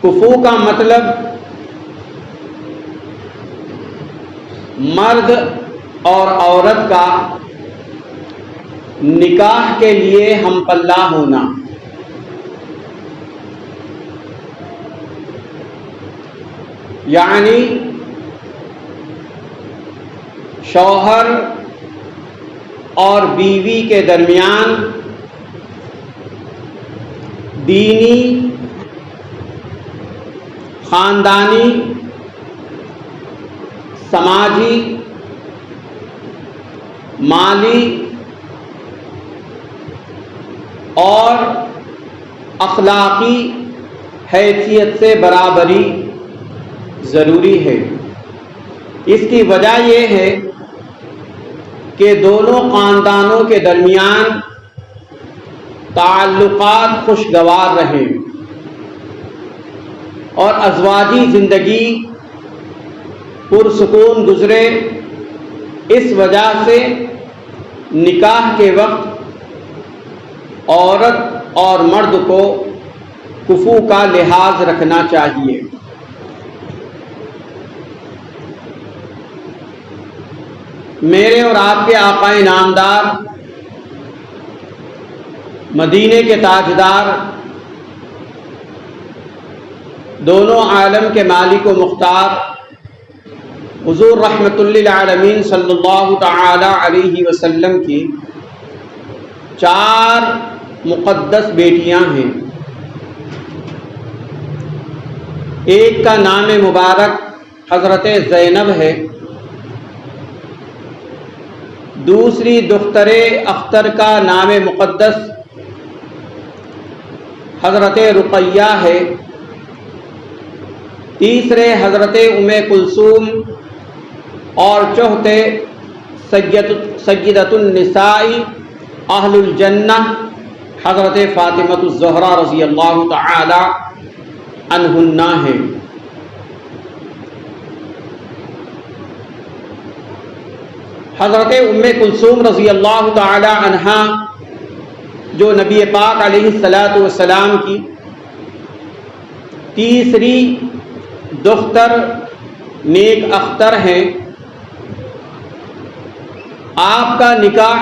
کفو کا مطلب مرد اور عورت کا نکاح کے لیے ہم پلہ ہونا، یعنی شوہر اور بیوی کے درمیان دینی، خاندانی، سماجی، مالی اور اخلاقی حیثیت سے برابری ضروری ہے۔ اس کی وجہ یہ ہے کہ دونوں خاندانوں کے درمیان تعلقات خوشگوار رہیں اور ازواجی زندگی پرسکون گزرے۔ اس وجہ سے نکاح کے وقت عورت اور مرد کو کفو کا لحاظ رکھنا چاہیے۔ میرے اور آپ کے آقا انعامدار، مدینے کے تاجدار، دونوں عالم کے مالک و مختار حضور رحمت للعالمین صلی اللہ تعالی علیہ وسلم کی 4 مقدس بیٹیاں ہیں۔ ایک کا نام مبارک حضرت زینب ہے، دوسری دختر اختر کا نام مقدس حضرت رقیہ ہے، تیسرے حضرت ام کلثوم اور چوتھے سیدۃ النساء اہل الجنہ حضرت فاطمۃ الزہرا رضی اللہ تعالی عنہن ہیں۔ حضرت ام کلثوم رضی اللہ تعالی عنہا جو نبی پاک علیہ الصلاۃ والسلام کی تیسری دختر نیک اختر ہیں، آپ کا نکاح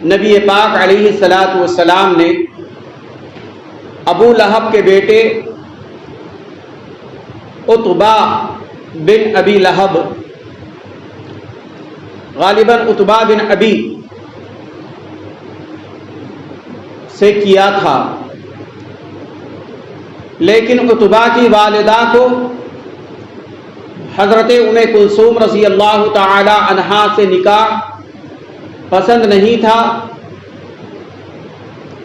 نبی پاک علیہ الصلاۃ والسلام نے ابو لہب کے بیٹے عتبہ بن ابی لہب، غالباً عتبہ بن ابی سے کیا تھا، لیکن عتبہ کی والدہ کو حضرت ام کلثوم رضی اللہ تعالی عنہا سے نکاح پسند نہیں تھا۔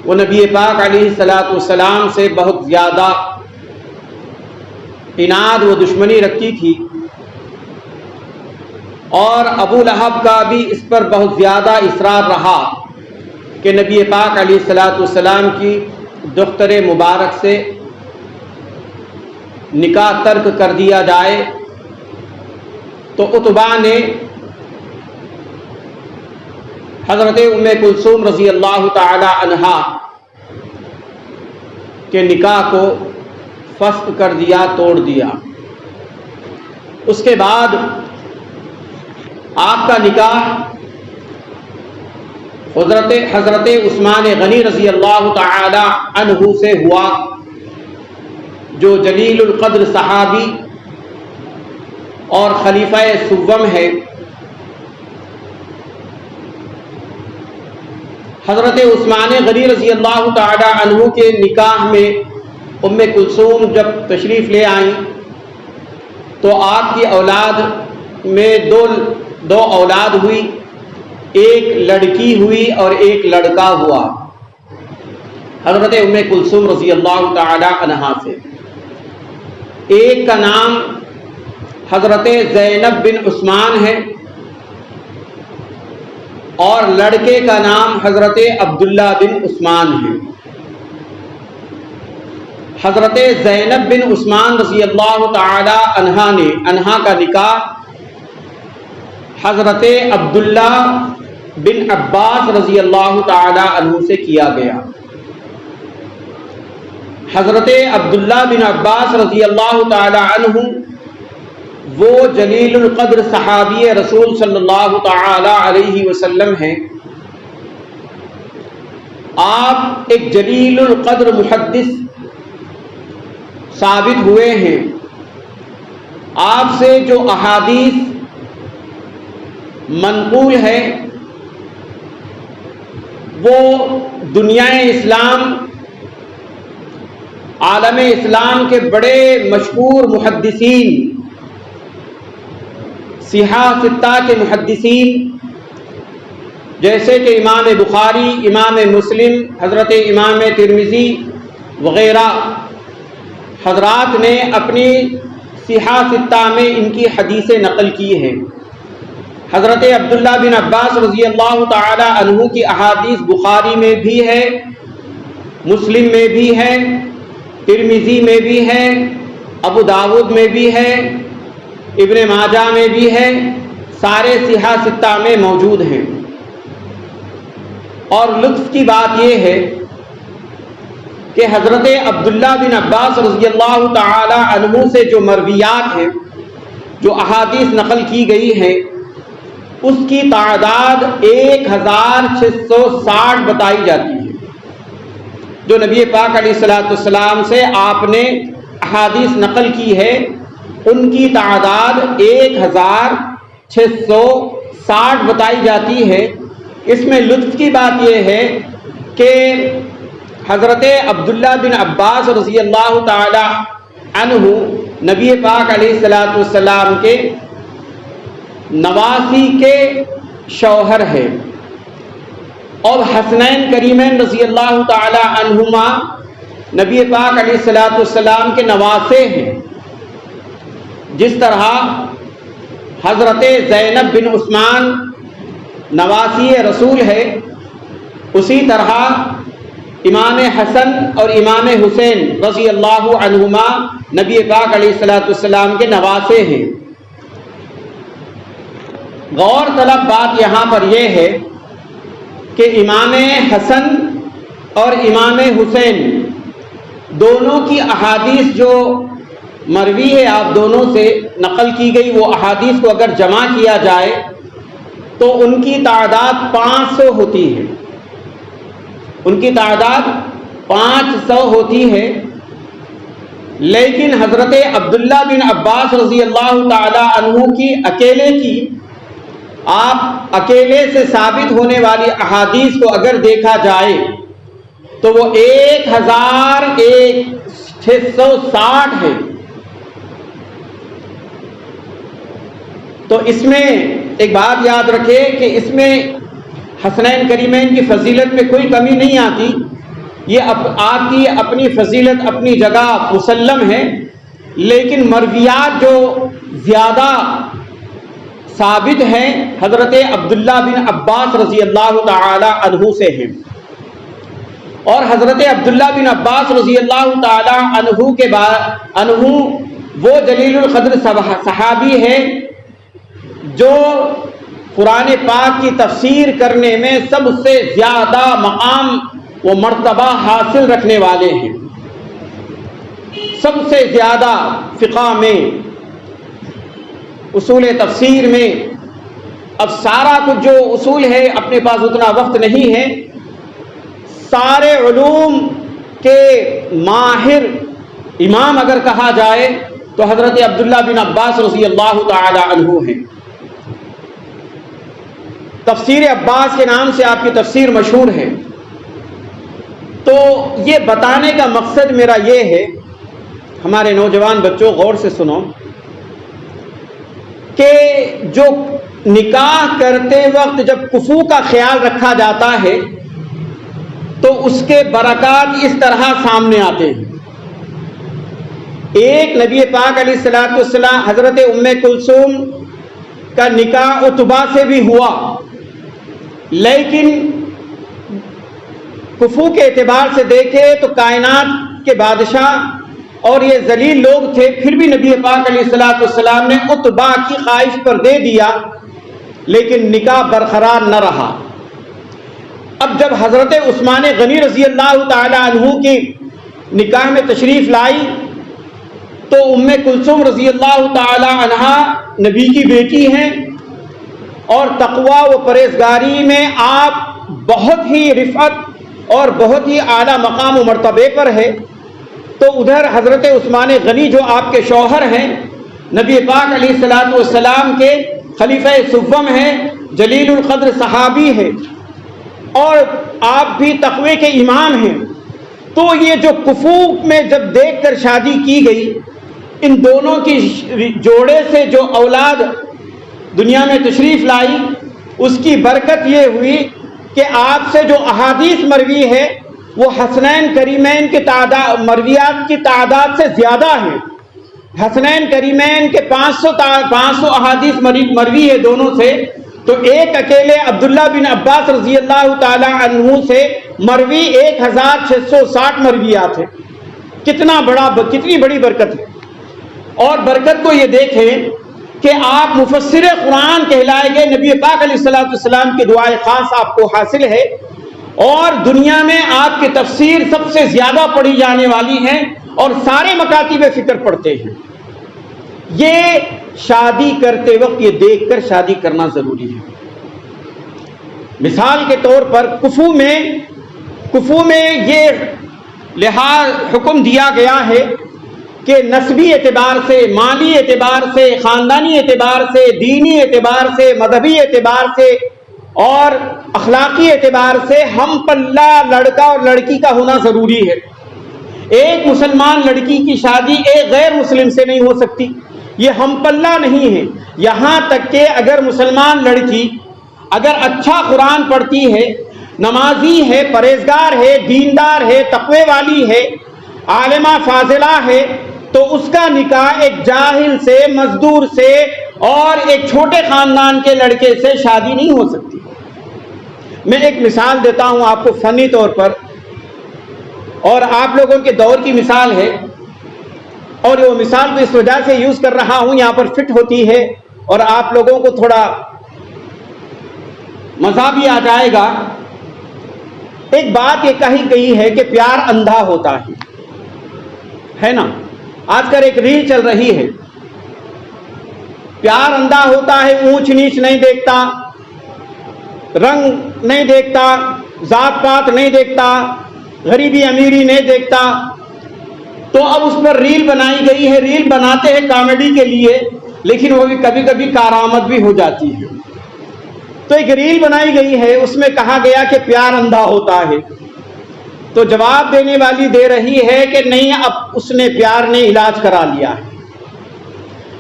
وہ نبی پاک علیہ الصلاۃ والسلام سے بہت زیادہ عناد و دشمنی رکھتی تھی، اور ابو لہب کا بھی اس پر بہت زیادہ اصرار رہا کہ نبی پاک علیہ الصلاۃ والسلام کی دختر مبارک سے نکاح ترک کر دیا جائے۔ تو عتبہ نے حضرت ام کلثوم رضی اللہ تعالی عنہا کے نکاح کو فسخ کر دیا، توڑ دیا۔ اس کے بعد آپ کا نکاح حضرت عثمان غنی رضی اللہ تعالی عنہ سے ہوا، جو جلیل القدر صحابی اور خلیفہ سوم ہے۔ حضرت عثمان غنی رضی اللہ تعالی عنہ کے نکاح میں ام کلثوم جب تشریف لے آئیں تو آپ کی اولاد میں دو اولاد ہوئی، ایک لڑکی ہوئی اور ایک لڑکا ہوا حضرت ام کلثوم رضی اللہ تعالی عنہا سے۔ ایک کا نام حضرت زینب بن عثمان ہے اور لڑکے کا نام حضرت عبداللہ بن عثمان ہے۔ حضرت زینب بن عثمان رضی اللہ تعالی عنہا کا نکاح حضرت عبداللہ بن عباس رضی اللہ تعالی عنہ سے کیا گیا۔ حضرت عبداللہ بن عباس رضی اللہ تعالی عنہ وہ جلیل القدر صحابی رسول صلی اللہ تعالی علیہ وسلم ہیں. آپ ایک جلیل القدر محدث ثابت ہوئے ہیں. آپ سے جو احادیث منقول ہے وہ دنیا اسلام، عالم اسلام کے بڑے مشہور محدثین، صحاح ستہ کے محدثین جیسے کہ امام بخاری، امام مسلم، حضرت امام ترمذی وغیرہ حضرات نے اپنی صحاح ستہ میں ان کی حدیثیں نقل کی ہیں. حضرت عبداللہ بن عباس رضی اللہ تعالی عنہ کی احادیث بخاری میں بھی ہے، مسلم میں بھی ہے، ترمذی میں بھی ہے، ابو داود میں بھی ہے، ابن ماجہ میں بھی ہے، سارے صحاح ستہ میں موجود ہیں. اور لطف کی بات یہ ہے کہ حضرت عبداللہ بن عباس رضی اللہ تعالی عنہ سے جو مرویات ہیں، جو احادیث نقل کی گئی ہیں، اس کی تعداد 1660 بتائی جاتی ہے. جو نبی پاک علیہ الصلوۃ والسلام سے آپ نے احادیث نقل کی ہے ان کی تعداد 1660 بتائی جاتی ہے. اس میں لطف کی بات یہ ہے کہ حضرت عبداللہ بن عباس رضی اللہ تعالی عنہ نبی پاک علیہ الصلوۃ والسلام کے نواسی کے شوہر ہے، اور حسنین کریمین رضی اللہ تعالی عنہما نبی پاک علیہ الصلوۃ والسلام کے نواسے ہیں. جس طرح حضرت زینب بن عثمان نواسی رسول ہے، اسی طرح امام حسن اور امام حسین رضی اللہ عنہما نبی پاک علیہ الصلوۃ والسلام کے نواسے ہیں. غور طلب بات یہاں پر یہ ہے کہ امام حسن اور امام حسین دونوں کی احادیث جو مروی ہے آپ دونوں سے نقل کی گئی، وہ احادیث کو اگر جمع کیا جائے تو ان کی تعداد 500 ہوتی ہے. ان کی تعداد 500 ہوتی ہے. لیکن حضرت عبداللہ بن عباس رضی اللہ تعالی عنہ کی اکیلے کی، آپ اکیلے سے ثابت ہونے والی احادیث کو اگر دیکھا جائے تو وہ 1660 ہے. تو اس میں ایک بات یاد رکھے کہ اس میں حسنین کریمین کی فضیلت میں کوئی کمی نہیں آتی. یہ آپ کی اپنی فضیلت اپنی جگہ مسلم ہے، لیکن مرویات جو زیادہ ثابت ہیں حضرت عبداللہ بن عباس رضی اللہ تعالی عنہ سے ہیں. اور حضرت عبداللہ بن عباس رضی اللہ تعالی عنہ کے بعد عنہ وہ جلیل القدر صحابی ہے جو قرآن پاک کی تفسیر کرنے میں سب سے زیادہ مقام و مرتبہ حاصل رکھنے والے ہیں. سب سے زیادہ فقہ میں، اصول تفسیر میں، اب سارا کچھ جو اصول ہے اپنے پاس اتنا وقت نہیں ہے، سارے علوم کے ماہر امام اگر کہا جائے تو حضرت عبداللہ بن عباس رضی اللہ تعالی عنہ ہیں. تفسیر عباس کے نام سے آپ کی تفسیر مشہور ہے. تو یہ بتانے کا مقصد میرا یہ ہے، ہمارے نوجوان بچوں غور سے سنو، کہ جو نکاح کرتے وقت جب کفو کا خیال رکھا جاتا ہے تو اس کے برکات اس طرح سامنے آتے ہیں. ایک نبی پاک علیہ الصلوۃ والسلام حضرت ام کلثوم کا نکاح عتبہ سے بھی ہوا، لیکن کفو کے اعتبار سے دیکھے تو کائنات کے بادشاہ اور یہ ذلیل لوگ تھے، پھر بھی نبی پاک علیہ الصلوۃ والسلام نے عتبہ کی خواہش پر دے دیا، لیکن نکاح برقرار نہ رہا. اب جب حضرت عثمان غنی رضی اللہ تعالی عنہ کی نکاح میں تشریف لائی تو ام کلثوم رضی اللہ تعالی عنہا نبی کی بیٹی ہیں اور تقوی و پرہیزگاری میں آپ بہت ہی رفعت اور بہت ہی اعلیٰ مقام و مرتبے پر ہے. تو ادھر حضرت عثمان غنی جو آپ کے شوہر ہیں، نبی پاک علیہ الصلوۃ والسلام کے خلیفہ سوم ہیں، جلیل القدر صحابی ہیں اور آپ بھی تقوی کے امام ہیں. تو یہ جو کفوف میں جب دیکھ کر شادی کی گئی، ان دونوں کی جوڑے سے جو اولاد دنیا میں تشریف لائی، اس کی برکت یہ ہوئی کہ آپ سے جو احادیث مروی ہے وہ حسنین کریمین کی تعداد، مرویات کی تعداد سے زیادہ ہے. حسنین کریمین کے 500 احادیث مروی ہے دونوں سے، تو ایک اکیلے عبداللہ بن عباس رضی اللہ تعالی عنہ سے مروی 1660 مرویات ہیں. کتنی بڑی برکت ہے. اور برکت کو یہ دیکھیں کہ آپ مفسر قرآن کہلائے گئے، نبی پاک علیہ الصلوۃ والسلام کی دعائے خاص آپ کو حاصل ہے اور دنیا میں آپ کی تفسیر سب سے زیادہ پڑھی جانے والی ہے اور سارے مکاتب فکر پڑھتے ہیں. یہ شادی کرتے وقت یہ دیکھ کر شادی کرنا ضروری ہے. مثال کے طور پر کفو میں یہ لحاظ حکم دیا گیا ہے کہ نسبی اعتبار سے، مالی اعتبار سے، خاندانی اعتبار سے، دینی اعتبار سے، مذہبی اعتبار سے اور اخلاقی اعتبار سے ہم پلہ لڑکا اور لڑکی کا ہونا ضروری ہے. ایک مسلمان لڑکی کی شادی ایک غیر مسلم سے نہیں ہو سکتی، یہ ہم پلہ نہیں ہے. یہاں تک کہ اگر مسلمان لڑکی اگر اچھا قرآن پڑھتی ہے، نمازی ہے، پرہیزگار ہے، دیندار ہے، تقوی والی ہے، عالمہ فاضلہ ہے، تو اس کا نکاح ایک جاہل سے، مزدور سے اور ایک چھوٹے خاندان کے لڑکے سے شادی نہیں ہو سکتی. میں ایک مثال دیتا ہوں آپ کو فنی طور پر، اور آپ لوگوں کے دور کی مثال ہے، اور وہ مثال کو اس وجہ سے یوز کر رہا ہوں، یہاں پر فٹ ہوتی ہے اور آپ لوگوں کو تھوڑا مزہ بھی آ جائے گا. ایک بات یہ کہی گئی ہے کہ پیار اندھا ہوتا ہے نا. آج کل ایک ریل چل رہی ہے، پیار اندھا ہوتا ہے، اونچ نیچ نہیں دیکھتا، رنگ نہیں دیکھتا، ذات پات نہیں دیکھتا، غریبی امیری نہیں دیکھتا. تو اب اس پر ریل بنائی گئی ہے. ریل بناتے ہیں کامیڈی کے لیے، لیکن وہ بھی کبھی کبھی کارآمد بھی ہو جاتی ہے. تو ایک ریل بنائی گئی ہے، اس میں کہا گیا کہ پیار اندھا ہوتا ہے. تو جواب دینے والی دے رہی ہے کہ نہیں، اب اس نے پیار نے علاج کرا لیا ہے.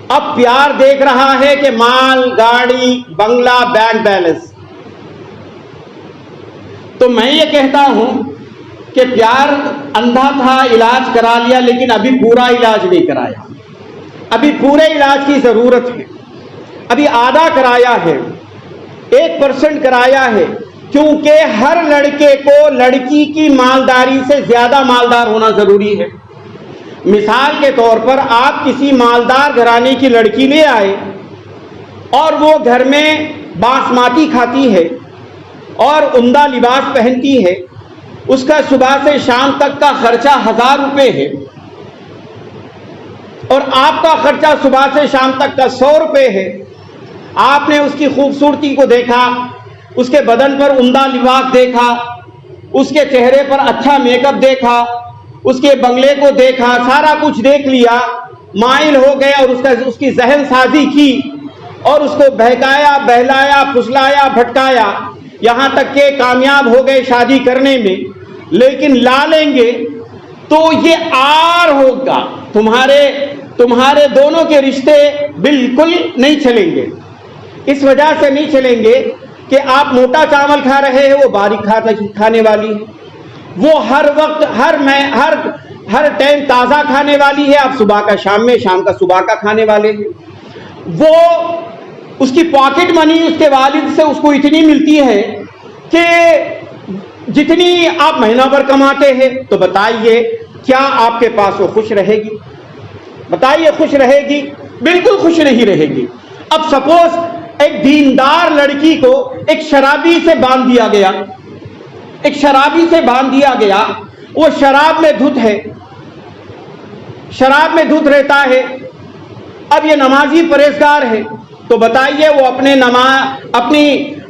اب پیار دیکھ رہا ہے کہ مال، گاڑی، بنگلہ، بینک بیلنس. تو میں یہ کہتا ہوں کہ پیار اندھا تھا، علاج کرا لیا، لیکن ابھی پورا علاج نہیں کرایا. ابھی پورے علاج کی ضرورت ہے. ابھی آدھا کرایا ہے، 1% کرایا ہے، کیونکہ ہر لڑکے کو لڑکی کی مالداری سے زیادہ مالدار ہونا ضروری ہے. مثال کے طور پر آپ کسی مالدار گھرانے کی لڑکی لے آئے اور وہ گھر میں باسماتی کھاتی ہے اور عمدہ لباس پہنتی ہے، اس کا صبح سے شام تک کا خرچہ 1000 روپے ہے اور آپ کا خرچہ صبح سے شام تک کا 100 روپے ہے. آپ نے اس کی خوبصورتی کو دیکھا، اس کے بدن پر عمدہ لباس دیکھا، اس کے چہرے پر اچھا میک اپ دیکھا، اس کے بنگلے کو دیکھا، سارا کچھ دیکھ لیا، مائل ہو گئے اور اس کی ذہن سازی کی اور اس کو بہکایا، بہلایا، پھسلایا، بھٹکایا، یہاں تک کہ کامیاب ہو گئے شادی کرنے میں. لیکن لا لیں گے تو یہ آر ہوگا، تمہارے دونوں کے رشتے بالکل نہیں چلیں گے. اس وجہ سے نہیں چلیں گے کہ آپ موٹا چاول کھا رہے ہیں، وہ باریک کھانے والی ہے. وہ ہر وقت ہر ٹائم تازہ کھانے والی ہے، آپ صبح کا شام میں، شام کا صبح کا کھانے والے ہیں. وہ اس کی پاکٹ منی اس کے والد سے اس کو اتنی ملتی ہے کہ جتنی آپ مہینہ بھر کماتے ہیں. تو بتائیے کیا آپ کے پاس وہ خوش رہے گی؟ بتائیے خوش رہے گی؟ بالکل خوش نہیں رہے گی. اب سپوز ایک دیندار لڑکی کو ایک شرابی سے باندھ دیا گیا، وہ شراب میں دھت ہے، شراب میں دھت رہتا ہے، اب یہ نمازی پرہیزگار ہے، تو بتائیے وہ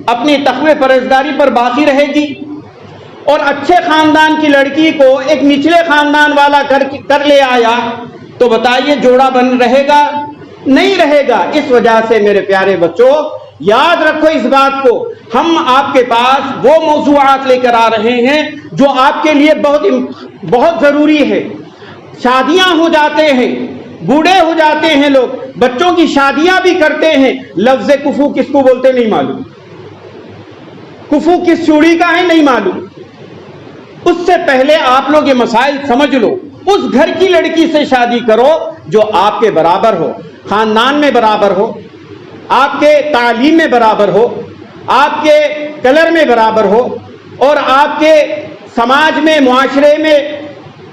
اپنی تقوی پرہیزگاری پر باقی رہے گی؟ اور اچھے خاندان کی لڑکی کو ایک نچلے خاندان والا کر لے آیا تو بتائیے جوڑا بن رہے گا؟ نہیں رہے گا۔ اس وجہ سے میرے پیارے بچوں یاد رکھو اس بات کو، ہم آپ کے پاس وہ موضوعات لے کر آ رہے ہیں جو آپ کے لیے بہت ضروری ہے۔ شادیاں ہو جاتے ہیں، بوڑھے ہو جاتے ہیں لوگ، بچوں کی شادیاں بھی کرتے ہیں، لفظ کفو کس کو بولتے نہیں معلوم، کفو کس چوڑی کا ہے نہیں معلوم۔ اس سے پہلے آپ لوگ یہ مسائل سمجھ لو، اس گھر کی لڑکی سے شادی کرو جو آپ کے برابر ہو، خاندان میں برابر ہو، آپ کے تعلیم میں برابر ہو، آپ کے کلر میں برابر ہو، اور آپ کے سماج میں، معاشرے میں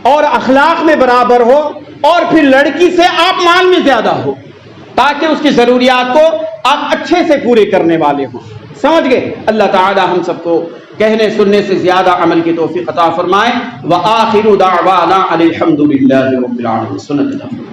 اور اخلاق میں برابر ہو، اور پھر لڑکی سے آپ مال میں زیادہ ہو، تاکہ اس کی ضروریات کو آپ اچھے سے پورے کرنے والے ہوں۔ سمجھ گئے؟ اللہ تعالی ہم سب کو کہنے سننے سے زیادہ عمل کی توفیق عطا فرمائے۔ وآخر دعوانا ان الحمد للہ رب العالمین۔ سنت اللہ۔